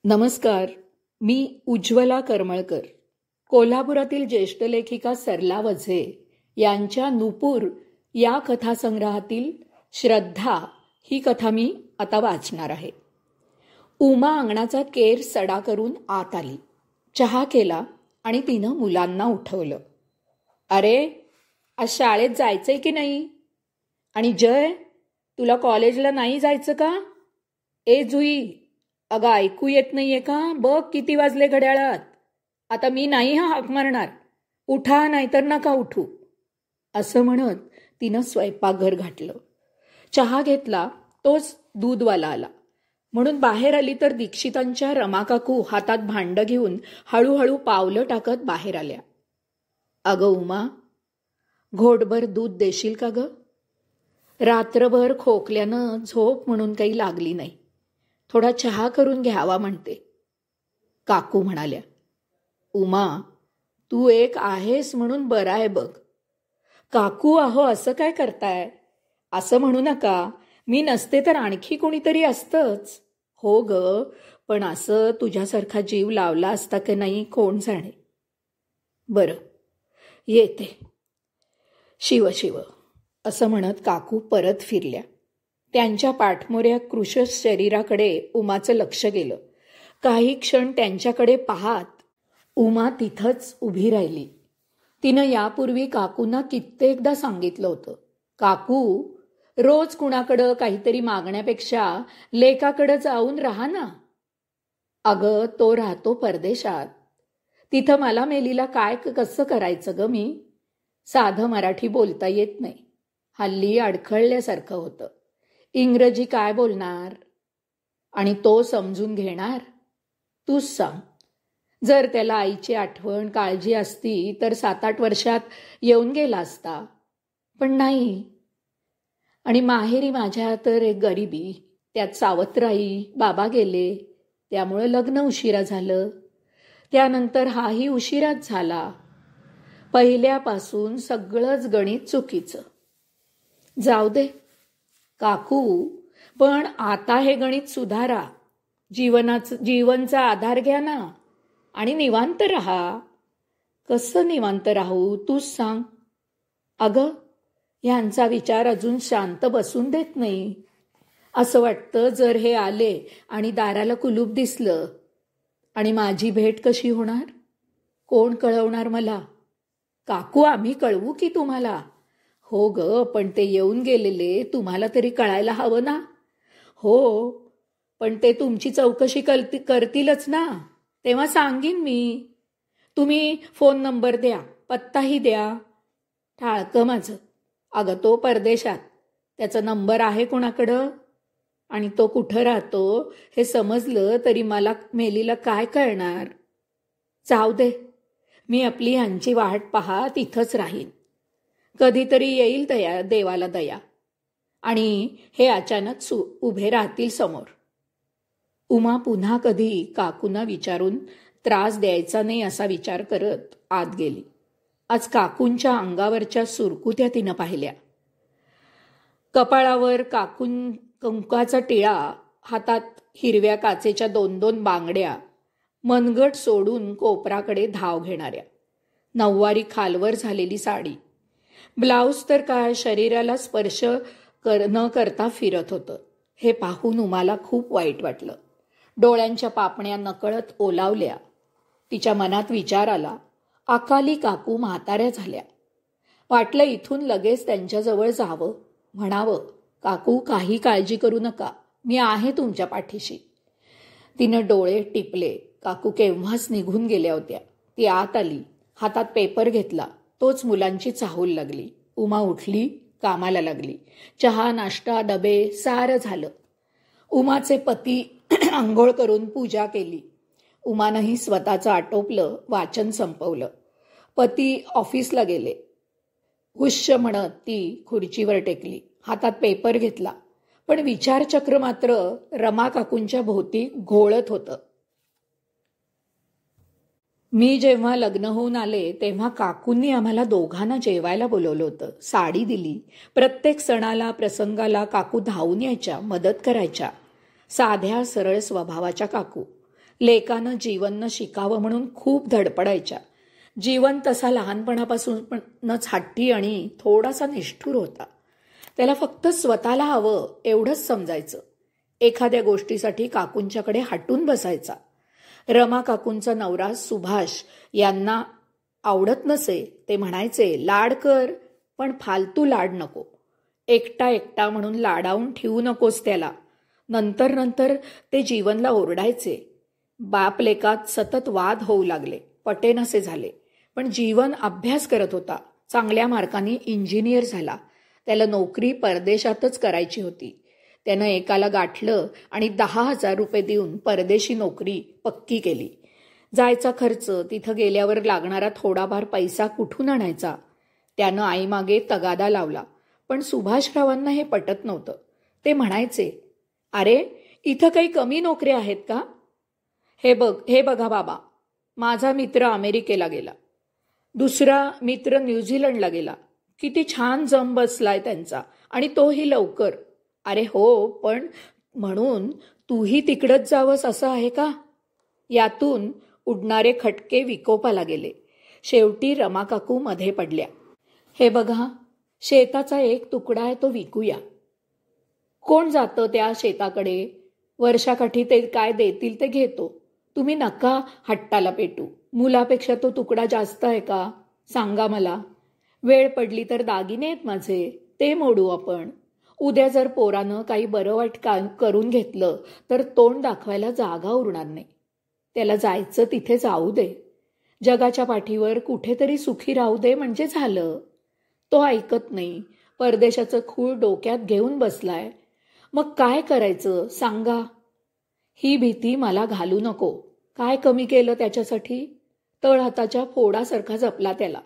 नमस्कार. मी उज्ज्वला करमळकर. कोल्हापुरातील ज्येष्ठ लेखिका सरला वझे यांच्या नुपूर या कथासंग्रहातील श्रद्धा ही कथा मी आता वाचणार आहे. उमा अंगणाचा केर सडा करून आत आली. चहा केला आणि तिनं मुलांना उठवलं. अरे, आज शाळेत जायचंय की नाही? आणि जय, तुला कॉलेजला नाही जायचं का? ए जुई, अगं ऐकू येत नाहीये का? बघ किती वाजले घड्याळात. आता मी नाही हाक मारणार. उठा नाहीतर नका उठू. असं म्हणत तिनं स्वयंपाकघर घातलं. चहा घेतला. तोच दूधवाला आला म्हणून बाहेर आली तर दीक्षितांच्या रमाकाकू हातात भांडं घेऊन हळूहळू पावलं टाकत बाहेर आल्या. अगं उमा, घोटभर दूध देशील का ग? रात्रभर खोकल्यानं झोप म्हणून काही लागली नाही. थोडा चहा करून घ्यावा म्हणते. काकू म्हणाल्या, उमा, तू एक आहेस म्हणून बरं आहे बघ. काकू, अहो असं काय करताय? असं म्हणू नका. मी नसते तर आणखी कोणीतरी असतंच. हो ग, पण असं तुझ्यासारखा जीव लावला असता की नाही कोण जाणे. बरं, येते. शिव शिव असं म्हणत काकू परत फिरल्या. त्यांच्या पाठमोऱ्या कृशस शरीराकडे उमाचं लक्ष गेलं. काही क्षण त्यांच्याकडे पाहत उमा तिथंच उभी राहिली. तिनं यापूर्वी काकूंना कित्येकदा सांगितलं होतं, काकू, रोज कुणाकडं काहीतरी मागण्यापेक्षा लेकाकडं जाऊन राहा ना. अगं, तो राहतो परदेशात. तिथं मला मेलीला काय कसं करायचं ग मी? साधं मराठी बोलता येत नाही. हल्ली अडखळल्यासारखं होतं. इंग्रजी काय बोलणार? आणि तो समजून घेणार? तूच सांग. जर त्याला आईची आठवण काळजी असती तर 7-8 वर्षात येऊन गेला असता. पण नाही. आणि माहेरी माझ्या तर एक गरिबी, त्यात सावत्राई, बाबा गेले, त्यामुळे लग्न उशिरा झालं. त्यानंतर हाही उशिराच झाला. पहिल्यापासून सगळंच गणित चुकीचं. जाऊ दे काकू, पण आता हे गणित सुधारा. जीवनचा आधार घ्या ना आणि निवांत राहा. कसं निवांत राहू तूच सांग. अगं, ह्यांचा विचार अजून शांत बसून देत नाही. असं वाटतं जर हे आले आणि दाराला कुलूप दिसलं आणि माझी भेट कशी होणार? कोण कळवणार मला? काकू, आम्ही कळवू की तुम्हाला? हो ग, पण ते येऊन गेलेले तुम्हाला तरी कळायला हवं ना. हो, पण ते तुमची चौकशी करतीलच ना. तेव्हा सांगीन मी. तुम्ही फोन नंबर द्या, पत्ताही द्या. टाळकं माझं. अगं, तो परदेशात. त्याचा नंबर आहे कोणाकडं? आणि तो कुठं राहतो हे समजलं तरी मला मेलीला काय कळणार? जाऊ दे, मी आपली ह्यांची वाट पाहत इथंच राहीन. कधीतरी येईल देवाला दया आणि हे अचानक उभे राहतील समोर. उमा पुन्हा कधी काकूंना विचारून त्रास द्यायचा नाही असा विचार करत आत गेली. आज काकूंच्या अंगावरच्या सुरकुत्या तिनं पाहिल्या. कपाळावर कुंकाचा टिळा, हातात हिरव्या काचेच्या 2-2 बांगड्या, मनगट सोडून कोपराकडे धाव घेणाऱ्या, नऊवारी खालवर झालेली साडी, ब्लाऊज तर काय शरीराला स्पर्श न करता फिरत होतं. हे पाहून उमाला खूप वाईट वाटलं. डोळ्यांच्या पापण्या नकळत ओलावल्या. तिच्या मनात विचार आला, अकाली काकू म्हाताऱ्या झाल्या. वाटलं इथून लगेच त्यांच्याजवळ जावं, म्हणावं, काकू, काही काळजी करू नका, मी आहे तुमच्या पाठीशी. तिनं डोळे टिपले. काकू केव्हाच निघून गेल्या होत्या. ती आत आली, हातात पेपर घेतला. तोच मुलांची चाहूल लागली. उमा उठली, कामाला लागली. चहा, नाश्ता, डबे सारं झालं. उमाचे पती आंघोळ करून पूजा केली. उमानंही स्वतःचं आटोपलं, वाचन संपवलं. पती ऑफिसला गेले. हुश्य म्हणत ती खुर्चीवर टेकली, हातात पेपर घेतला. पण विचारचक्र मात्र रमा काकूंच्या भोवती घोळत होतं. मी जेव्हा लग्न होऊन आले तेव्हा काकूंनी आम्हाला दोघांना जेवायला बोलवलं होतं. साडी दिली. प्रत्येक सणाला प्रसंगाला काकू धावून यायच्या, मदत करायच्या. साध्या सरळ स्वभावाच्या काकू. लेकानं जीवननं शिकावं म्हणून खूप धडपडायच्या. जीवन तसा लहानपणापासूनच हट्टी आणि थोडासा निष्ठुर होता. त्याला फक्त स्वतःला हवं एवढंच समजायचं. एखाद्या गोष्टीसाठी काकूंच्याकडे हटून बसायचा. रमा काकूंचा नवरा सुभाष यांना आवडत नसे. ते म्हणायचे, लाड कर पण फालतू लाड नको. एकटा एकटा म्हणून लाडावून ठेवू नकोस त्याला. नंतर नंतर ते जीवनला ओरडायचे. बाप लेकात सतत वाद होऊ लागले. पटेनसे झाले. पण जीवन अभ्यास करत होता. चांगल्या मार्कांनी इंजिनियर झाला. त्याला नोकरी परदेशातच करायची होती. त्यानं एकाला गाठलं आणि 10,000 रुपये देऊन परदेशी नोकरी पक्की केली. जायचा खर्च, तिथं गेल्यावर लागणारा थोडाफार पैसा कुठून आणायचा? त्यानं आईमागे तगादा लावला. पण सुभाषरावांना हे पटत नव्हतं. ते म्हणायचे, अरे इथं काही कमी नोकऱ्या आहेत का? हे बघा बाबा, माझा मित्र अमेरिकेला गेला, दुसरा मित्र न्यूझीलंडला गेला. किती छान जम बसलाय त्यांचा, आणि तोही लवकर. अरे हो, पण म्हणून तूही तिकडच जावंस असं आहे का? यातून उडणारे खटके विकोपाला गेले. शेवटी रमाकाकू मध्ये पडल्या. हे बघा, शेताचा एक तुकडा आहे, तो विकूया. कोण जातं त्या शेताकडे? वर्षाकाठी ते काय देतील ते घेतो. तुम्ही नका हट्टाला पेटू. मुलापेक्षा तो तुकडा जास्त आहे का? सांगा मला. वेळ पडली तर दागिने आहेत माझे, ते मोडू आपण. उद्या जर पोरानं काही बरं वाईट करून घेतलं तर तोंड दाखवायला जागा उरणार नाही. त्याला जायचं तिथे जाऊ दे. जगाच्या पाठीवर कुठेतरी सुखी राहू दे म्हणजे झालं. तो ऐकत नाही. परदेशाचं खूळ डोक्यात घेऊन बसलाय. मग काय करायचं सांगा? ही भीती मला घालू नको. काय कमी केलं त्याच्यासाठी? तळहाताच्या फोडासारखा जपला त्याला.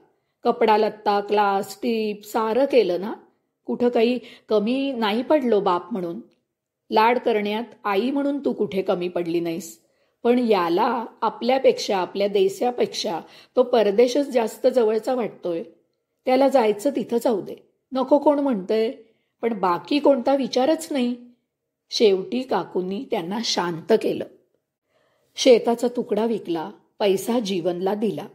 कपडा लत्ता, क्लास, टीप सारं केलं ना. कुठं काही कमी नाही पडलो बाप म्हणून. लाड करण्यात आई म्हणून तू कुठे कमी पडली नाहीस. पण याला आपल्यापेक्षा, आपल्या देशापेक्षा तो परदेशच जास्त जवळचा वाटतोय. त्याला जायचं तिथं जाऊ दे. नको कोण म्हणतंय, पण बाकी कोणता विचारच नाही. शेवटी काकूंनी त्यांना शांत केलं. शेताचा तुकडा विकला, पैसा जीवनला दिला.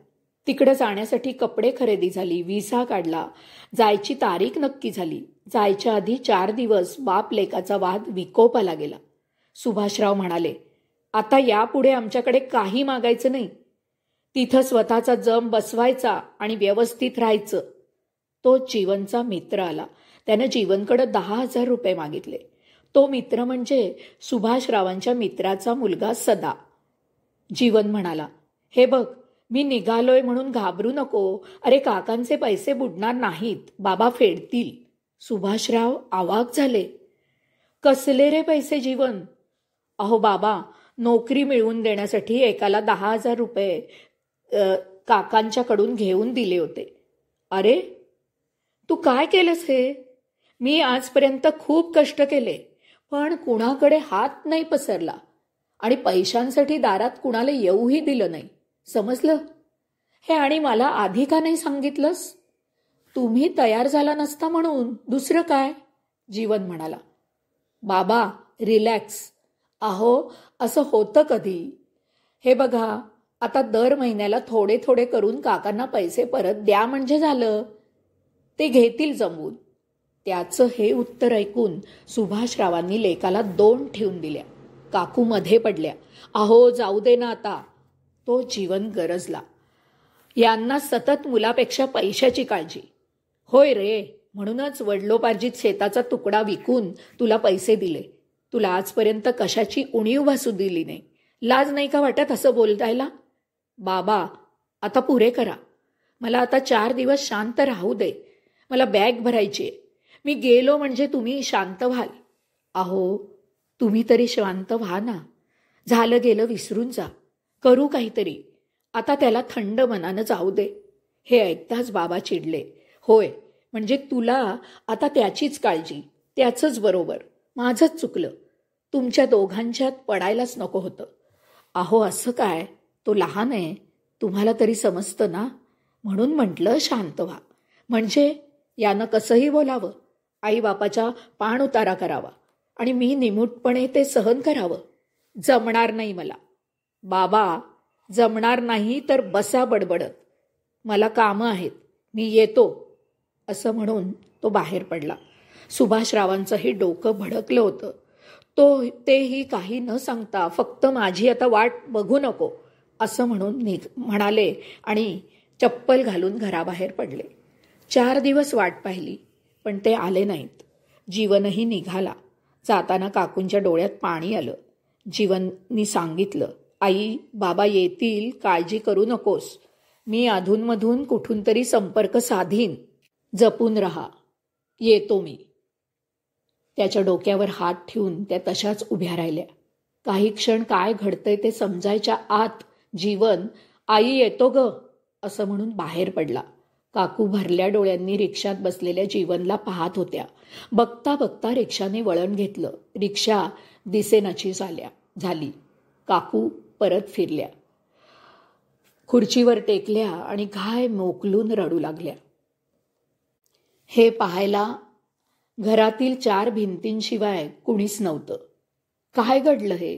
तिकडे जाण्यासाठी कपडे खरेदी झाली, व्हिसा काढला, जायची तारीख नक्की झाली. जायच्या आधी 4 दिवस बाप लेकाचा वाद विकोपाला गेला. सुभाषराव म्हणाले, आता यापुढे आमच्याकडे काही मागायचं नाही. तिथं स्वतःचा जम बसवायचा आणि व्यवस्थित राहायचं. तो जीवनचा मित्र आला. त्यानं जीवनकडे 10,000 रुपये मागितले. तो मित्र म्हणजे सुभाषरावांच्या मित्राचा मुलगा सदा. जीवन म्हणाला, हे बघ, मी निघालोय म्हणून घाबरू नको. अरे काकांचे पैसे बुडणार नाहीत, बाबा फेडतील. सुभाषराव अवाक झाले. कसले रे पैसे जीवन? अहो बाबा, नोकरी मिळवून देण्यासाठी एकाला 10,000 रुपये काकांच्याकडून घेऊन दिले होते. अरे तू काय केलंस हे? मी आजपर्यंत खूप कष्ट केले, पण कुणाकडे हात नाही पसरला आणि पैशांसाठी दारात कुणाला येऊही दिलं नाही. समजलं हे? आणि मला आधी का नाही सांगितलंस? तुम्ही तयार झाला नसता म्हणून, दुसरं काय? जीवन म्हणाला, बाबा रिलॅक्स. अहो असं होतं कधी? हे बघा, आता दर महिन्याला थोडे थोडे करून काकांना पैसे परत द्या म्हणजे झालं. ते घेतील जमवून. त्याचं हे उत्तर ऐकून सुभाषरावांनी लेकाला 2 ठेवून दिल्या. काकू मध्ये पडल्या. अहो जाऊ दे ना आता. तो जीवन गरजला. यांना सतत मुलापेक्षा पैशाची काळजी. होय रे, म्हणूनच वडलोपार्जित शेताचा तुकडा विकून तुला पैसे दिले. तुला आजपर्यंत कशाची उणीव भासू दिली नाही. लाज नाही का वाटत असं बोलतायला? बाबा आता पुरे करा. मला आता 4 दिवस शांत राहू दे. मला बॅग भरायची. मी गेलो म्हणजे तुम्ही शांत व्हाल. अहो तुम्ही तरी शांत व्हा ना. झालं गेलं विसरून जा. करू काहीतरी. आता त्याला थंड मनानं जाऊ दे. हे ऐकताच बाबा चिडले. होय, म्हणजे तुला आता त्याचीच काळजी, त्याचंच बरोबर. माझंच चुकलं. तुमच्या दोघांच्यात पडायलाच नको होतं. अहो असं काय, तो लहान आहे, तुम्हाला तरी समजतं ना. म्हणून म्हटलं शांत व्हा. म्हणजे यानं कसंही बोलावं, आईबापाच्या पाण उतारा करावा आणि मी निमूटपणे ते सहन करावं. जमणार नाही मला. बाबा, जमणार नाही तर बसा बडबडत. मला कामं आहेत, मी येतो, असं म्हणून तो बाहेर पडला. सुभाषरावांचंही डोकं भडकलं होतं. तेही काही न सांगता फक्त माझी आता वाट बघू नको असं म्हणून म्हणाले आणि चप्पल घालून घराबाहेर पडले. 4 दिवस वाट पाहिली, पण ते आले नाहीत. जीवनही निघाला. जाताना काकूंच्या डोळ्यात पाणी आलं. जीवननी सांगितलं, आई, बाबा येतील, काळजी करू नकोस. मी अधूनमधून कुठून तरी संपर्क साधीन. जपून राहा. येतो मी. त्याच्या डोक्यावर हात ठेवून त्या तशाच उभ्या राहिल्या. काही क्षण काय घडतंय ते समजायच्या आत जीवन, आई येतो ग, असं म्हणून बाहेर पडला. काकू भरल्या डोळ्यांनी रिक्षात बसलेल्या जीवनला पाहत होत्या. बघता बघता रिक्षाने वळण घेतलं. रिक्षा दिसेनाची झाली. काकू परत फिरल्या, खुर्चीवर टेकल्या आणि घाय मोकलून रडू लागल्या. हे पाहायला घरातील 4 भिंतींशिवाय कुणीच नव्हतं. काय घडलं हे?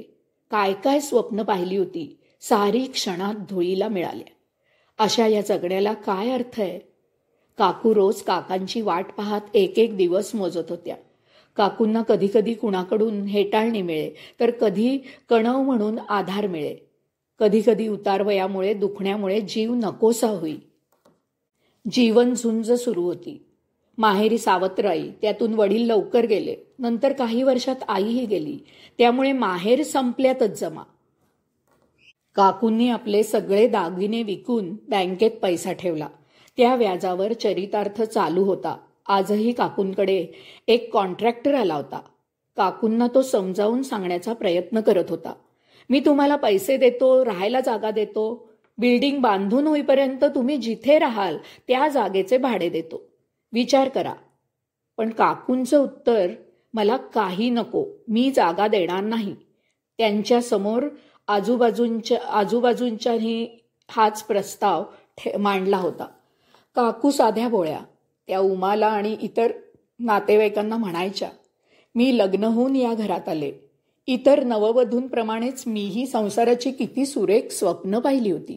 काय काय स्वप्न पाहिली होती, सारी क्षणात धुळीला मिळाल्या. अशा या जगण्याला काय अर्थ आहे? काकू रोज काकांची वाट पाहत एक एक दिवस मोजत होत्या. काकूंना कधी कधी कुणाकडून हेटाळणी मिळे, तर कधी कणव म्हणून आधार मिळे. कधी कधी उतारवयामुळे, दुखण्यामुळे जीव नकोसा होई. जीवन झुंज सुरू होती. माहेरी सावत्राई, त्यातून वडील लवकर गेले. नंतर काही वर्षात आईही गेली. त्यामुळे माहेर संपल्यातच जमा. काकूंनी आपले सगळे दागिने विकून बँकेत पैसा ठेवला. त्या व्याजावर चरितार्थ चालू होता. आजही काकूंकडे एक कॉन्ट्रॅक्टर आला होता. काकूंना तो समजावून सांगण्याचा प्रयत्न करत होता. मी तुम्हाला पैसे देतो, राहायला जागा देतो, बिल्डिंग बांधून होईपर्यंत तुम्ही जिथे राहाल त्या जागेचे भाडे देतो, विचार करा. पण काकूंचं उत्तर, मला काही नको, मी जागा देणार नाही. त्यांच्या समोर आजूबाजूंच्याही हाच प्रस्ताव मांडला होता. काकू साध्या भोळ्या. त्या उमाला आणि इतर नातेवाईकांना म्हणायच्या, मी लग्न होऊन या घरात आले. इतर नववधूंप्रमाणेच मीही संसाराची किती सुरेख स्वप्न पाहिली होती.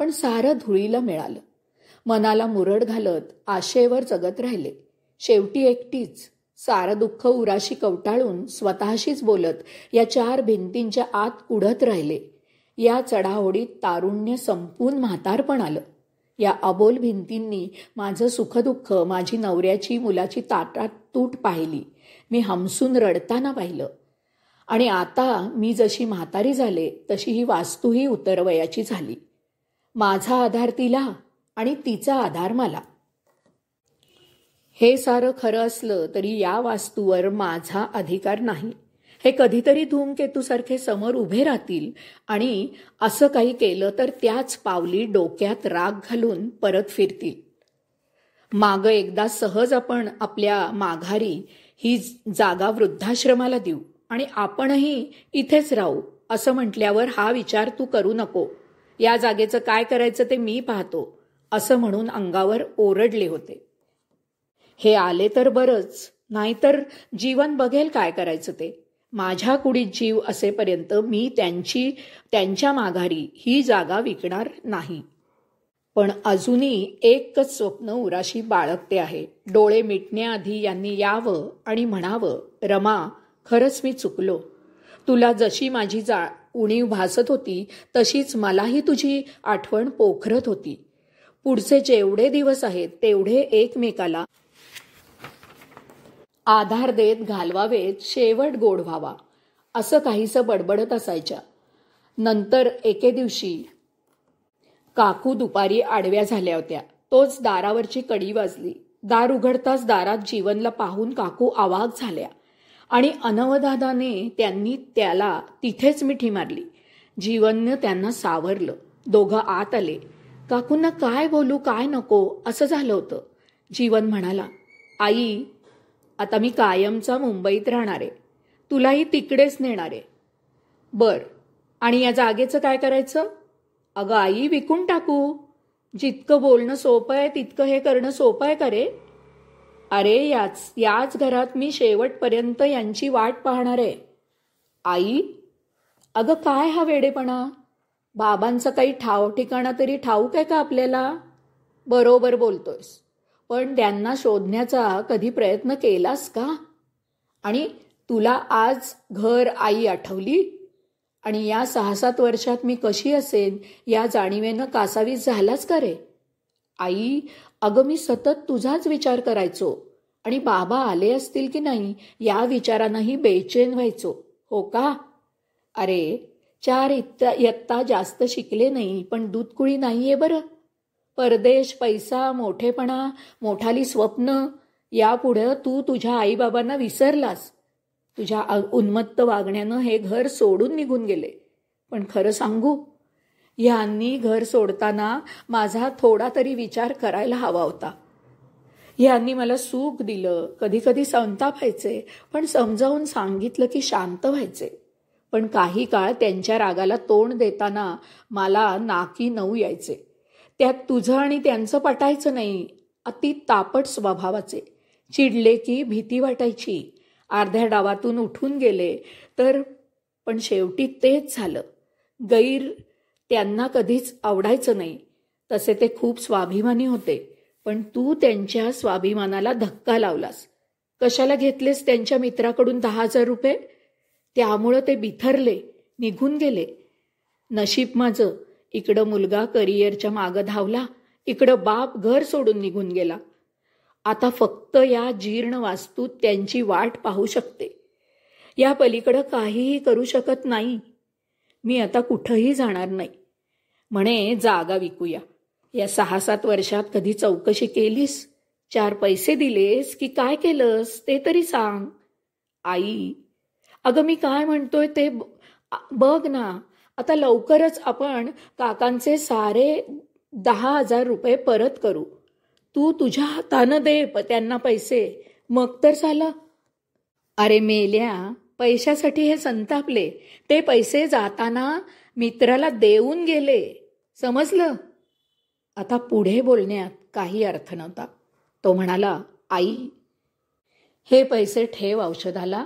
पण सारं धुळीला मिळालं. मनाला मुरड घालत आशेवर जगत राहिले. शेवटी एकटीच सारं दुःख उराशी कवटाळून स्वतःशीच बोलत या 4 भिंतींच्या आत कुढत राहिले. या चढाओढीत तारुण्य संपून म्हातारपण आलं. या अबोल भिंतींनी माझं सुखदुःख, माझी नवऱ्याची, मुलाची ताटातूट पाहिली. मी हमसून रडताना पाहिलं. आणि आता मी जशी म्हातारी झाले, तशी ही वास्तूही उतरवयाची झाली. माझा आधार तिला आणि तिचा आधार मला. हे सारं खरं असलं तरी या वास्तूवर माझा अधिकार नाही. हे कधीतरी धूमकेतूसारखे समोर उभे राहतील आणि असं काही केलं तर त्याच पावली डोक्यात राग घालून परत फिरतील. मागं एकदा सहज आपण आपल्या माघारी ही जागा वृद्धाश्रमाला देऊ आणि आपणही इथेच राहू असं म्हटल्यावर हा विचार तू करू नको. या जागेचं काय करायचं ते मी पाहतो, असं म्हणून अंगावर ओरडले होते. हे आले तर बरंच, नाहीतर जीवन बघेल काय करायचं ते. माझ्या कुडीत जीव असेपर्यंत मी त्यांच्या माघारी ही जागा विकणार नाही. पण अजूनही एकच स्वप्न उराशी बाळगते आहे. डोळे मिटण्याआधी यांनी यावं आणि म्हणावं, रमा, खरंच मी चुकलो. तुला जशी माझी उणीव भासत होती तशीच मलाही तुझी आठवण पोखरत होती. पुढचे जेवढे दिवस आहेत तेवढे एकमेकाला आधार देत घालवावेत, शेवट गोड व्हावा, असं काहीसं बडबडत असायच्या. नंतर एके दिवशी काकू दुपारी आडव्या झाल्या होत्या. तोच दारावरची कडी वाजली. दार उघडताच दारात जीवनला पाहून काकू अवाक झाल्या आणि अनवधानाने त्यांनी त्याला तिथेच मिठी मारली. जीवननं त्यांना सावरलं. दोघं आत आले. काकूंना काय बोलू काय नको असं झालं होतं. जीवन म्हणाला, आई, आता मी कायमचा मुंबईत राहणार आहे. तुलाही तिकडेच नेणार आहे. बर, आणि या जागेचं काय करायचं? अगं आई, विकून टाकू. जितकं बोलणं सोपं आहे तितकं हे करणं सोपं आहे का रे? अरे, याच घरात मी शेवटपर्यंत यांची वाट पाहणार आहे. आई, अगं काय हा वेडेपणा? बाबांचं काही ठाव ठिकाणा तरी ठाऊक आहे का आपल्याला? बरोबर बोलतोयस. पण त्यांना शोधण्याचा कधी प्रयत्न केलास का? आणि तुला आज घर आई आठवली? आणि या 6-7 वर्षात मी कशी असेन या जाणीवेनं कासावीस झालाच का रे? आई, अगं मी सतत तुझाच विचार करायचो आणि बाबा आले असतील की नाही या विचारानंही बेचैन व्हायचो. हो का? अरे, 4 इयत्ता जास्त शिकले नाही, पण दूधकुळी नाहीये बरं. परदेश, पैसा, मोठेपणा, मोठाली स्वप्न यापुढं तू तुझ्या आईबाबांना विसरलास. तुझ्या उन्मत्त वागण्यानं हे घर सोडून निघून गेले. पण खरं सांगू, ह्यांनी घर सोडताना माझा थोडा तरी विचार करायला हवा होता. ह्यांनी मला सुख दिलं, कधी कधी संताप व्हायचे, पण समजावून सांगितलं की शांत व्हायचे. पण काही काळ त्यांच्या रागाला तोंड देताना मला नाकी नऊ यायचे. त्यात तुझं आणि त्यांचं पटायचं नाही. अति तापट स्वभावाचे. चिडले की भीती वाटायची. अर्ध्या डावातून उठून गेले तर, पण शेवटी तेच झालं. गैर त्यांना कधीच आवडायचं नाही. तसे ते खूप स्वाभिमानी होते. पण तू त्यांच्या स्वाभिमानाला धक्का लावलास. कशाला घेतलेस त्यांच्या मित्राकडून 10,000 रुपये? त्यामुळं ते बिथरले, निघून गेले. नशीब माझं, इकडं मुलगा करिअरच्या मागं धावला, इकडं बाप घर सोडून निघून गेला. आता फक्त या जीर्ण वास्तूत त्यांची वाट पाहू शकते. या पलीकडं काहीही करू शकत नाही. मी आता कुठंही जाणार नाही. म्हणे जागा विकूया. या 6-7 वर्षात कधी चौकशी केलीस? 4 पैसे दिलेस की काय केलंस ते तरी सांग. आई, अगं मी काय म्हणतोय ते बघ ना. आता लवकरच आपण काकांचे सारे 10,000 रुपये परत करू. तू तुझ्या हातानं दे त्यांना पैसे, मग तर झालं. अरे मेल्या, पैशासाठी हे संतापले. ते पैसे जाताना मित्राला देऊन गेले. समजलं? आता पुढे बोलण्यात काही अर्थ नव्हता. तो म्हणाला, आई, हे पैसे ठेव औषधाला.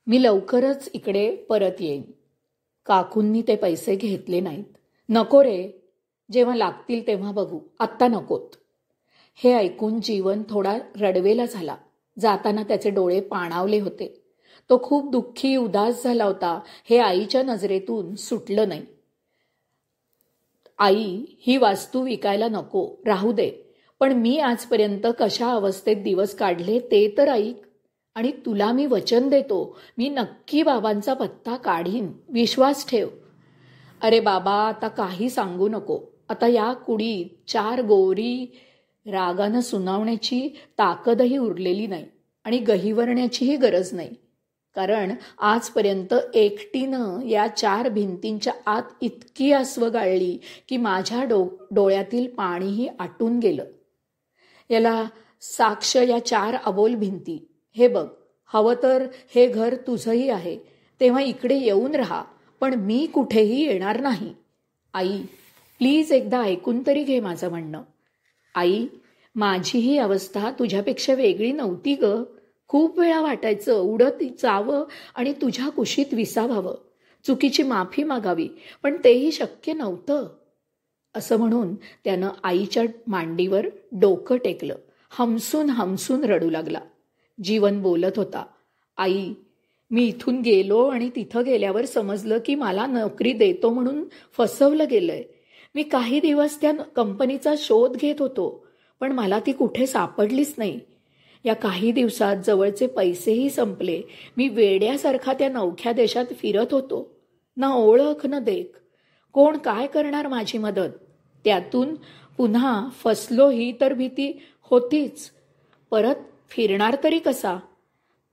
मी लवकरच इकडे परत येईन. काकूंनी ते पैसे घेतले नाहीत. नको रे, जेव्हा लागतील तेव्हा बघू, आत्ता नकोत. हे ऐकून जीवन थोडा रडवेला झाला. जाताना त्याचे डोळे पाणावले होते. तो खूप दुःखी उदास झाला होता. हे आईच्या नजरेतून सुटलं नाही. आई, ही वास्तू विकायला नको, राहू दे. पण मी आजपर्यंत कशा अवस्थेत दिवस काढले ते तर ऐक. आणि तुला मी वचन देतो, मी नक्की बाबांचा पत्ता काढीन, विश्वास ठेव. अरे बाबा, आता काही सांगू नको. आता या कुडीत 4 गोरी रागानं सुनावण्याची ताकदही उरलेली नाही आणि गहिवरण्याचीही गरज नाही. कारण आजपर्यंत एकटीनं या 4 भिंतींच्या आत इतकी अस्व गाळली की माझ्या डोळ्यातील पाणीही आटून गेलं. याला साक्ष या 4 अबोल भिंती. हे बघ, हवं तर हे घर तुझंही आहे, तेव्हा इकडे येऊन राहा, पण मी कुठेही येणार नाही. आई, प्लीज एकदा ऐकून तरी घे माझं म्हणणं. आई, माझीही अवस्था तुझ्यापेक्षा वेगळी नव्हती ग. खूप वेळा वाटायचं उडत जावं आणि तुझ्या कुशीत विसावावं, चुकीची माफी मागावी, पण तेही शक्य नव्हतं. असं म्हणून त्यानं आईच्या मांडीवर डोकं टेकलं. हमसून हमसून रडू लागला. जीवन बोलत होता, आई, मी इथून गेलो आणि तिथं गेल्यावर समजलं की मला नोकरी देतो म्हणून फसवलं गेलंय. मी काही दिवस त्या कंपनीचा शोध घेत होतो, पण मला ती कुठे सापडलीच नाही. या काही दिवसात जवळचे पैसेही संपले. मी वेड्यासारखा त्या नवख्या देशात फिरत होतो. ना ओळख ना देख. कोण काय करणार माझी मदत? त्यातून पुन्हा फसलो ही तर भीती होतीच. परत फिरणार तरी कसा?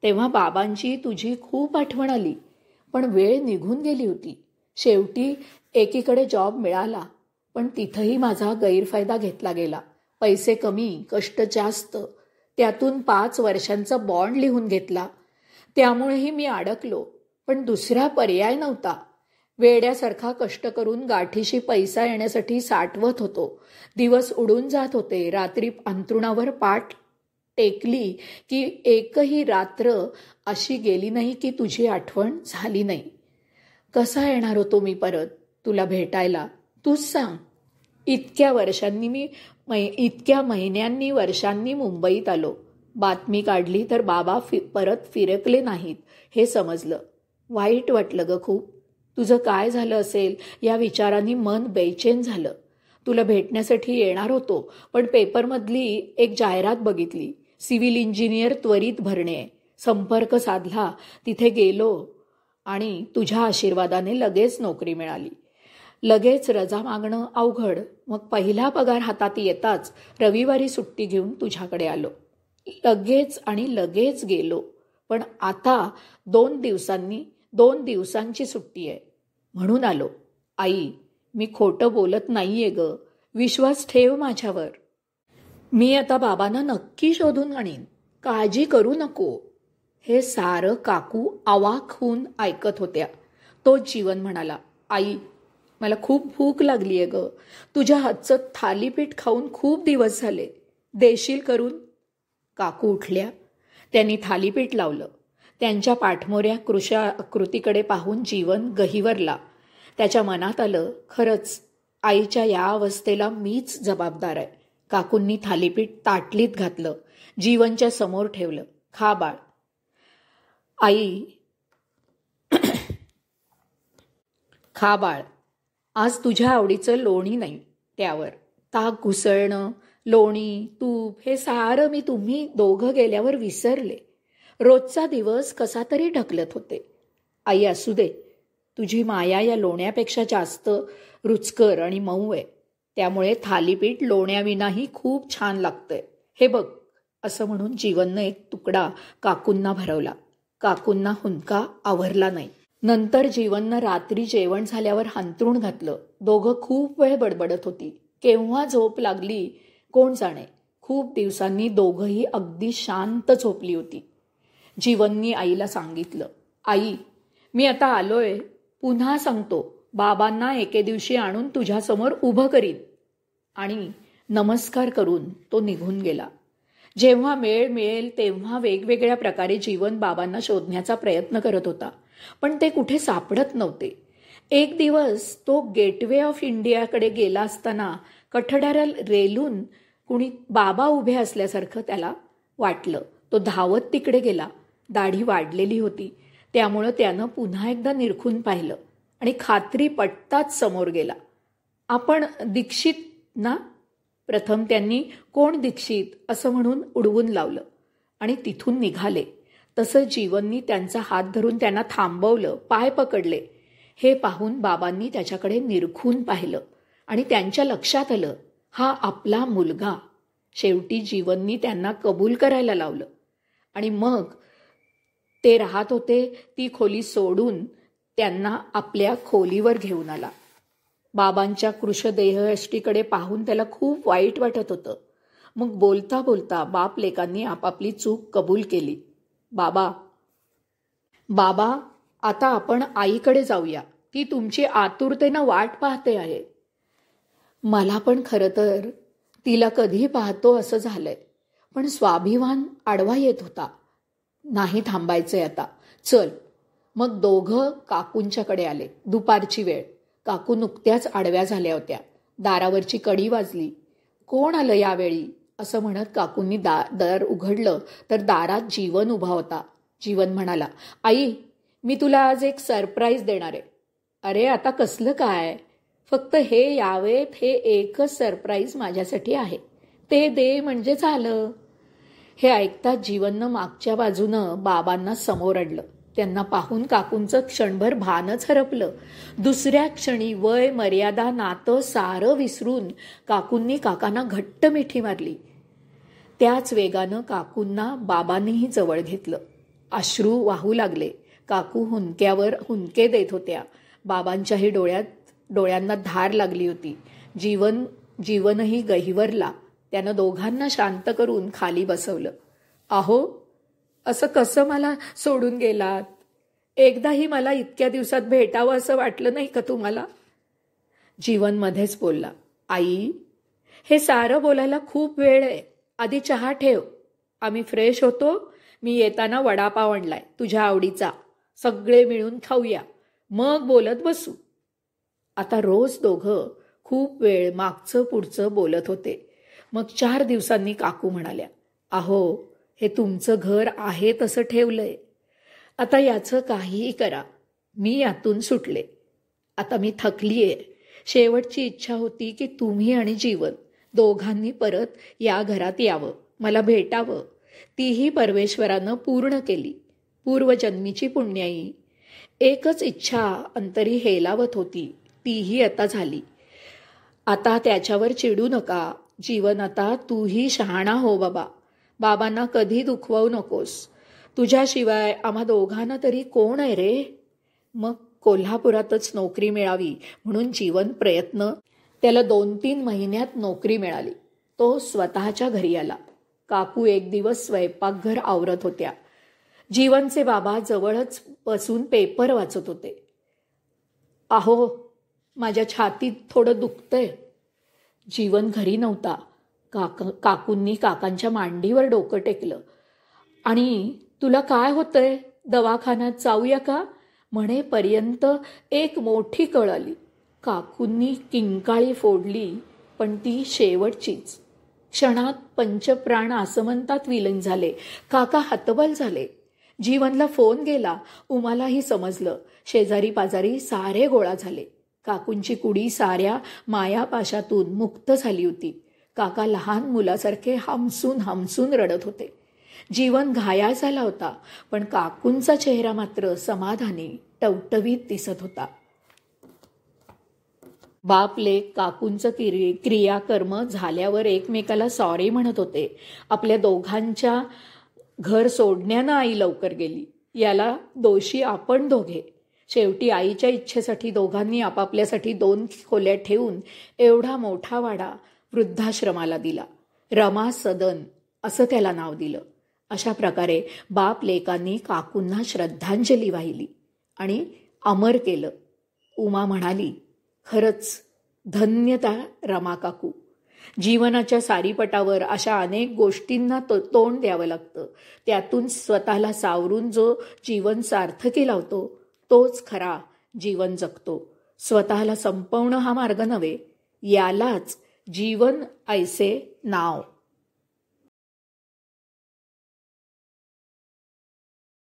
तेव्हा बाबांची तुझी खूप आठवण आली, पण वेळ निघून गेली होती. शेवटी एकीकडे जॉब मिळाला, पण तिथंही माझा गैरफायदा घेतला गेला. पैसे कमी, कष्ट जास्त. त्यातून 5 वर्षांचा बॉन्ड लिहून घेतला. त्यामुळेही मी अडकलो, पण दुसरा पर्याय नव्हता. वेड्यासारखा कष्ट करून गाठीशी पैसा येण्यासाठी साठवत होतो. दिवस उडून जात होते. रात्री अंथरुणावर पाठ टेकली की एकही रात्र अशी गेली नाही की तुझी आठवण झाली नाही. कसा येणार होतो मी परत? तुला भेटायला. तूच सांग. इतक्या महिन्यांनी वर्षांनी मुंबईत आलो. बातमी काढली तर बाबा परत फिरकले नाहीत हे समजलं. वाईट वाटलं ग खूप. तुझं काय झालं असेल या विचारांनी मन बेचैन झालं. तुला भेटण्यासाठी येणार होतो, पण पेपरमधली एक जाहिरात बघितली. सिव्हिल इंजिनियर त्वरित भरणे. संपर्क साधला, तिथे गेलो आणि तुझ्या आशीर्वादाने लगेच नोकरी मिळाली. लगेच रजा मागणं अवघड. मग पहिला पगार हातात येताच रविवारी सुट्टी घेऊन तुझ्याकडे आलो. लगेच गेलो. पण आता 2 दिवसांची सुट्टी आहे म्हणून आलो. आई, मी खोटं बोलत नाहीये ग. विश्वास ठेव माझ्यावर. मी आता बाबांना नक्की शोधून आणीन. काळजी करू नको. हे सारं काकू अवाक होऊन ऐकत होत्या. तोच जीवन म्हणाला, आई, मला खूप भूक लागलीये ग. तुझ्या हातचं थालीपीठ खाऊन खूप दिवस झाले. देशील करून? काकू उठल्या. त्यांनी थालीपीठ लावलं. त्यांच्या पाठमोऱ्या कृतीकडे पाहून जीवन गहिवरला. त्याच्या मनात आलं, खरंच आईच्या या अवस्थेला मीच जबाबदार आहे. काकूंनी थालीपीठ ताटलीत घातलं. जीवनच्या समोर ठेवलं. खा बाळ. आई, खा बाळ. आज तुझ्या आवडीचं लोणी नाही त्यावर. ताक घुसळणं, लोणी, तूप हे सारं मी तुम्ही दोघं गेल्यावर विसरले. रोजचा दिवस कसा तरी ढकलत होते. आई, असू दे. तुझी माया या लोण्यापेक्षा जास्त रुचकर आणि मऊ आहे. त्यामुळे थालीपीठ लोण्याविनाही खूप छान लागतंय. हे बघ. असं म्हणून जीवननं एक तुकडा काकूंना भरवला. काकूंना हुंदका आवरला नाही. नंतर जीवननं रात्री जेवण झाल्यावर हांतरून घातलं. दोघं खूप वेळ बडबडत होती. केव्हा झोप लागली कोण जाणे. खूप दिवसांनी दोघंही अगदी शांत झोपली होती. जीवननी आईला सांगितलं, आई, मी आता आलोय. पुन्हा सांगतो, बाबांना एके दिवशी आणून तुझ्यासमोर उभं करीन. आणि नमस्कार करून तो निघून गेला. जेव्हा वेळ मिळेल तेव्हा वेगवेगळ्या प्रकारे जीवन बाबांना शोधण्याचा प्रयत्न करत होता. पण ते कुठे सापडत नव्हते. एक दिवस तो गेटवे ऑफ इंडियाकडे गेला असताना कठड्याला रेलून कुणी बाबा उभे असल्यासारखं त्याला वाटलं. तो धावत तिकडे गेला. दाढी वाढलेली होती. त्यामुळं त्यानं पुन्हा एकदा निरखून पाहिलं आणि खात्री पटताच समोर गेला. आपण दीक्षित ना? प्रथम त्यांनी कोण दीक्षित असं म्हणून उडवून लावलं आणि तिथून निघाले. तसं जीवननी त्यांचा हात धरून त्यांना थांबवलं, पाय पकडले. हे पाहून बाबांनी त्याच्याकडे निरखून पाहिलं आणि त्यांच्या लक्षात आलं, हा आपला मुलगा. शेवटी जीवननी त्यांना कबूल करायला लावलं आणि मग ते राहत होते ती खोली सोडून त्यांना आपल्या खोलीवर घेऊन आला. बाबांच्या कृशदेहयष्टीकडे पाहून त्याला खूप वाईट वाटत होतं. मग बोलता बोलता बाप लेकांनी आपापली चूक कबूल केली. बाबा, आता आपण आईकडे जाऊया. ती तुमची आतुरतेनं वाट पाहते आहे. मला पण खरं तर तिला कधी पाहतो असं झालंय. पण स्वाभिमान आडवा येत होता. नाही थांबायचंय आता. चल. मग दोघं काकूंच्याकडे आले. दुपारची वेळ. काकू नुकत्याच आडव्या झाल्या होत्या. दारावरची कडी वाजली. कोण आलं यावेळी असं म्हणत काकूंनी दार उघडलं तर दारात जीवन उभा होता. जीवन म्हणाला, आई, मी तुला आज एक सरप्राईज देणार आहे. अरे, आता कसलं काय? फक्त हे यावेत, हे एकच सरप्राईज माझ्यासाठी आहे. ते दे म्हणजे झालं. हे ऐकताच जीवननं मागच्या बाजूनं बाबांना समोर आणलं. त्यांना पाहून काकूंचं क्षणभर भानच हरपलं. दुसऱ्या क्षणी वय, मर्यादा, नातं सारं विसरून काकूंनी काकांना घट्ट मिठी मारली. त्याच वेगानं काकूंना बाबांनीही जवळ घेतलं. अश्रू वाहू लागले. काकू हुंदक्यावर हुंदके देत होत्या. बाबांच्याही डोळ्यांना धार लागली होती. जीवनही गहिवरला. त्यानं दोघांना शांत करून खाली बसवलं. अहो, असं कसं मला सोडून गेलात? एकदाही मला इतक्या दिवसात भेटावं असं वाटलं नाही का तुम्हाला? जीवन मध्येच बोलला, आई, हे सारं बोलायला खूप वेळ आहे. आधी चहा ठेव. आम्ही फ्रेश होतो. मी येताना वडापाव आणलाय तुझ्या आवडीचा. सगळे मिळून खाऊया. मग बोलत बसू. आता रोज दोघं खूप वेळ मागचं पुढचं बोलत होते. मग 4 दिवसांनी काकू म्हणाल्या, "अहो, हे तुमचं घर आहे तसं ठेवलंय. आता याचं काहीही करा. मी यातून सुटले. आता मी थकलीये. शेवटची इच्छा होती की तुम्ही आणि जीवन दोघांनी परत या घरात यावं, मला भेटावं. तीही परमेश्वरानं पूर्ण केली. पूर्वजन्मीची पुण्याई. एकच इच्छा अंतरी हेलावत होती, तीही आता झाली. आता त्याच्यावर चिडू नका. जीवन, आता तूही शहाणा हो बाबा. बाबांना कधी दुखवू नकोस. तुझ्याशिवाय आम्हा दोघांना तरी कोण आहे रे?" मग कोल्हापुरातच नोकरी मिळावी म्हणून जीवन प्रयत्न. त्याला 2-3 महिन्यात नोकरी मिळाली. तो स्वतःच्या घरी आला. काकू एक दिवस स्वयंपाकघर आवरत होत्या. जीवनचे बाबा जवळच बसून पेपर वाचत होते. "अहो, माझ्या छातीत थोडं दुखतंय." जीवन घरी नव्हता. काकूंनी काकांच्या मांडीवर डोकं टेकलं. "आणि तुला काय होतंय? दवाखान्यात जाऊया का?" म्हणेपर्यंत एक मोठी कळ आली. काकूंनी किंकाळी फोडली, पण ती शेवटचीच. क्षणात पंचप्राण आसमंतात विलीन झाले. काका हतबल झाले. जीवनला फोन गेला. उमालाही समजलं. शेजारी पाजारी सारे गोळा झाले. काकूंची कुडी साऱ्या मायापाशातून मुक्त झाली होती. काका लहान मुलासारखे हमसून हमसून रडत होते. जीवन घायाळ झाला होता, पण काकूंचा चेहरा मात्र समाधानी टवटवीत दिसत होता. बाप लेक काकूंचं क्रियाकर्म झाल्यावर एकमेकाला सॉरी म्हणत होते. आपल्या दोघांच्या घर सोडण्यानं आई लवकर गेली. याला दोषी आपण दोघे. शेवटी आईच्या इच्छेसाठी दोघांनी आपापल्यासाठी 2 खोल्या ठेवून एवढा मोठा वाडा वृद्धाश्रमाला दिला. रमा सदन असं त्याला नाव दिलं. अशा प्रकारे बाप लेकांनी काकूंना श्रद्धांजली वाहिली आणि अमर केलं. उमा म्हणाली, "खरंच धन्यता रमा काकू. जीवनाच्या सारीपटावर अशा अनेक गोष्टींना तोंड द्यावं लागतं. त्यातून स्वतःला सावरून जो जीवन सार्थकी लावतो तोच खरा जीवन जगतो. स्वतःला संपवणं हा मार्ग नव्हे. यालाच जीवन ऐसे नाव."